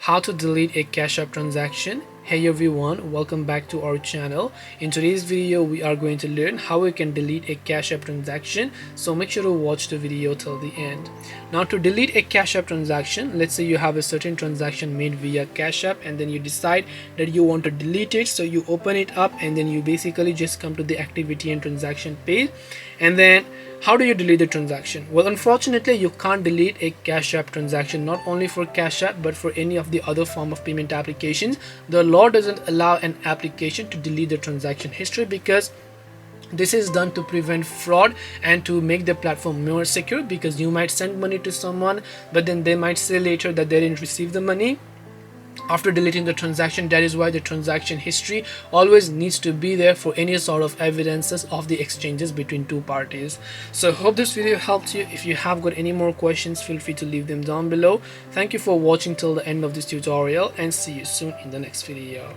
how to delete a Cash App transaction. Hey everyone, welcome back to our channel. In today's video we are going to learn how we can delete a Cash App transaction, so make sure to watch the video till the end. Now, to delete a Cash App transaction, let's say you have a certain transaction made via Cash App and then you decide that you want to delete it, so you open it up and then you basically just come to the activity and transaction page. And then how do you delete the transaction? Well, unfortunately you can't delete a Cash App transaction, not only for Cash App but for any of the other form of payment applications. The law doesn't allow an application to delete the transaction history, because this is done to prevent fraud and to make the platform more secure, because you might send money to someone but then they might say later that they didn't receive the money after deleting the transaction. That is why the transaction history always needs to be there for any sort of evidences of the exchanges between two parties. So hope this video helped you. If you have got any more questions, feel free to leave them down below. Thank you for watching till the end of this tutorial, and see you soon in the next video.